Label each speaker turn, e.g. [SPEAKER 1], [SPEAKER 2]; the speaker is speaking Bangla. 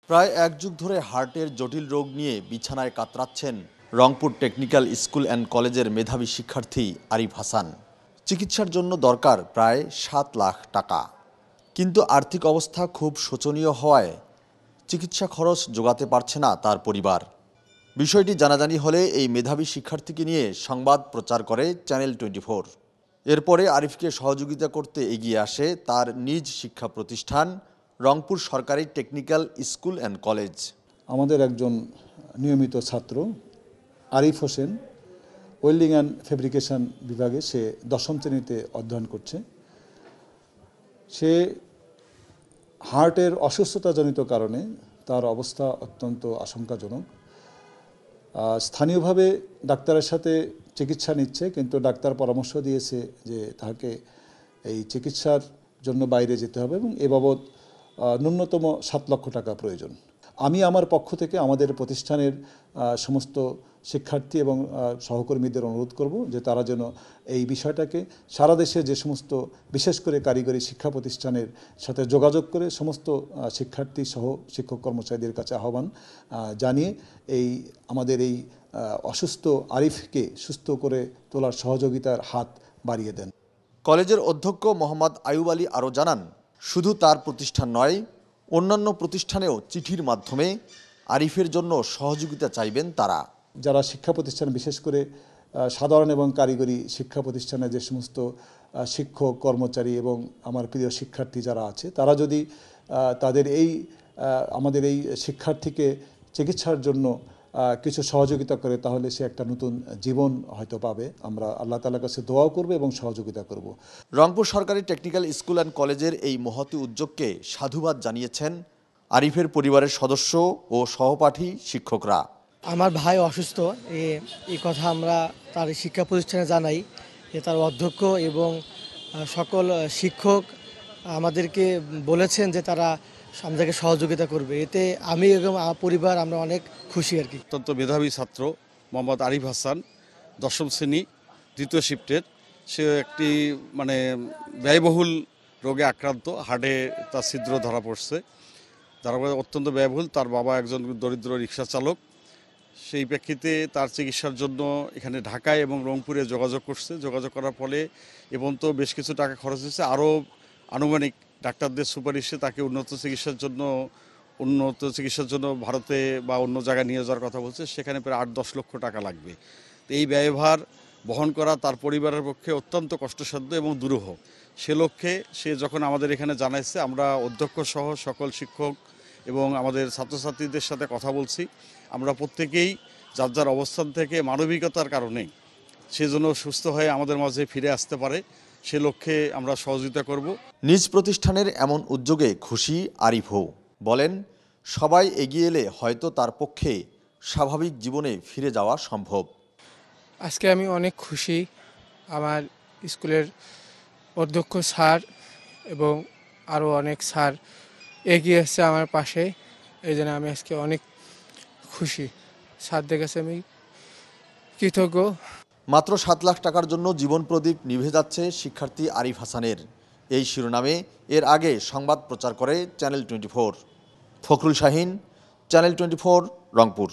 [SPEAKER 1] প্রায় এক যুগ ধরে হার্টের জটিল রোগ নিয়ে বিছানায় কাতরাচ্ছেন রংপুর টেকনিক্যাল স্কুল অ্যান্ড কলেজের মেধাবী শিক্ষার্থী আরিফ হাসান। চিকিৎসার জন্য দরকার প্রায় ৭ লাখ টাকা, কিন্তু আর্থিক অবস্থা খুব শোচনীয় হওয়ায় চিকিৎসা খরচ জোগাতে পারছে না তার পরিবার। বিষয়টি জানাজানি হলে এই মেধাবী শিক্ষার্থীকে নিয়ে সংবাদ প্রচার করে চ্যানেল 24। এরপরে আরিফকে সহযোগিতা করতে এগিয়ে আসে তার নিজ শিক্ষা প্রতিষ্ঠান রংপুর সরকারি টেকনিক্যাল স্কুল অ্যান্ড কলেজ।
[SPEAKER 2] আমাদের একজন নিয়মিত ছাত্র Arif Hossain welding and fabrication বিভাগে সে ১০ম শ্রেণীতে অধ্যয়ন করছে। সে হার্টের অসুস্থতাজনিত কারণে তার অবস্থা অত্যন্ত আশঙ্কাজনক। স্থানীয়ভাবে ডাক্তারের সাথে চিকিৎসা নিচ্ছে, কিন্তু ডাক্তার পরামর্শ দিয়েছে যে তাকে এই চিকিৎসার জন্য বাইরে যেতে হবে এবং এ বাবদ ন্যূনতম ৭ লক্ষ টাকা প্রয়োজন। আমি আমার পক্ষ থেকে আমাদের প্রতিষ্ঠানের সমস্ত শিক্ষার্থী এবং সহকর্মীদের অনুরোধ করব যে তারা যেন এই বিষয়টাকে সারা দেশে যে সমস্ত বিশেষ করে কারিগরি শিক্ষা প্রতিষ্ঠানের সাথে যোগাযোগ করে সমস্ত শিক্ষার্থী সহ শিক্ষক কর্মচারীদের কাছে আহ্বান জানিয়ে আমাদের এই অসুস্থ আরিফকে সুস্থ করে তোলার সহযোগিতার হাত বাড়িয়ে দেন।
[SPEAKER 1] কলেজের অধ্যক্ষ মোহাম্মদ আয়ুব আলী আরও জানান, শুধু তার প্রতিষ্ঠান নয়, অন্যান্য প্রতিষ্ঠানেও চিঠির মাধ্যমে আরিফের জন্য সহযোগিতা চাইবেন তারা।
[SPEAKER 2] যারা শিক্ষা প্রতিষ্ঠান বিশেষ করে সাধারণ এবং কারিগরি শিক্ষা প্রতিষ্ঠানে যে সমস্ত শিক্ষক কর্মচারী এবং আমার প্রিয় শিক্ষার্থী যারা আছে, তারা যদি তাদের আমাদের এই শিক্ষার্থীকে চিকিৎসার জন্য কিছু সহযোগিতা করে, তাহলে সে একটা নতুন জীবন হয়তো পাবে। আমরা আল্লাহ তাআলার কাছে দোয়াও করব এবং সহযোগিতা করব।
[SPEAKER 1] রংপুর সরকারি টেকনিক্যাল স্কুল অ্যান্ড কলেজের এই মহতী উদ্যোগকে সাধুবাদ জানিয়েছেন আরিফের পরিবারের সদস্য ও সহপাঠী শিক্ষকরা।
[SPEAKER 3] আমার ভাই অসুস্থ, এই কথা আমরা তার শিক্ষা প্রতিষ্ঠানে জানাই যে তার অধ্যক্ষ এবং সকল শিক্ষক আমাদেরকে বলেছেন যে তারা আমাদেরকে সহযোগিতা করবে। এতে আমি এবং আমার পরিবার আমরা অনেক খুশি আর কি।
[SPEAKER 4] অত্যন্ত মেধাবী ছাত্র মোহাম্মদ আরিফ হাসান ১০ম শ্রেণী ২য় শিফটের। সে একটি ব্যয়বহুল রোগে আক্রান্ত, হার্টে তার ছিদ্র ধরা পড়ছে, তার অত্যন্ত ব্যয়বহুল। তার বাবা একজন দরিদ্র রিক্সা চালক। সেই প্রেক্ষিতে তার চিকিৎসার জন্য এখানে ঢাকায় এবং রংপুরে যোগাযোগ করার ফলে এবং তো বেশ কিছু টাকা খরচ হয়েছে। আরও আনুমানিক ডাক্তারদের সুপারিশে তাকে উন্নত চিকিৎসার জন্য ভারতে বা অন্য জায়গায় নিয়ে যাওয়ার কথা বলছে। সেখানে প্রায় ৮-১০ লক্ষ টাকা লাগবে। তো এই ব্যয়ভার বহন করা তার পরিবারের পক্ষে অত্যন্ত কষ্টসাধ্য এবং দুরূহ। সে লক্ষ্যে সে যখন আমাদের এখানে জানাইছে, আমরা অধ্যক্ষ সহ সকল শিক্ষক এবং আমাদের ছাত্রছাত্রীদের সাথে কথা বলছি। আমরা প্রত্যেকেই যার যার অবস্থান থেকে মানবিকতার কারণে সে যেন সুস্থ হয়ে আমাদের মাঝে ফিরে আসতে পারে, সে লক্ষ্যে আমরা সহযোগিতা করব।
[SPEAKER 1] নিজ প্রতিষ্ঠানের এমন উদ্যোগে খুশি আরিফও বলেন, সবাই এগিয়ে এলে হয়তো তার পক্ষে স্বাভাবিক জীবনে ফিরে যাওয়া সম্ভব।
[SPEAKER 5] আজকে আমি অনেক খুশি। আমার স্কুলের অধ্যক্ষ স্যার এবং আরও অনেক স্যার এগিয়ে এসছে আমার পাশে, এই জন্য আমি আজকে অনেক খুশি। স্যারদের কাছে আমি কৃতজ্ঞ।
[SPEAKER 1] মাত্র ৭ লাখ টাকার জন্য জীবন প্রদীপ নিভে যাচ্ছে শিক্ষার্থী আরিফ হাসানের। এই শিরোনামে এর আগে সংবাদ প্রচার করে চ্যানেল 24। ফখরুল শাহীন, চ্যানেল 24, রংপুর।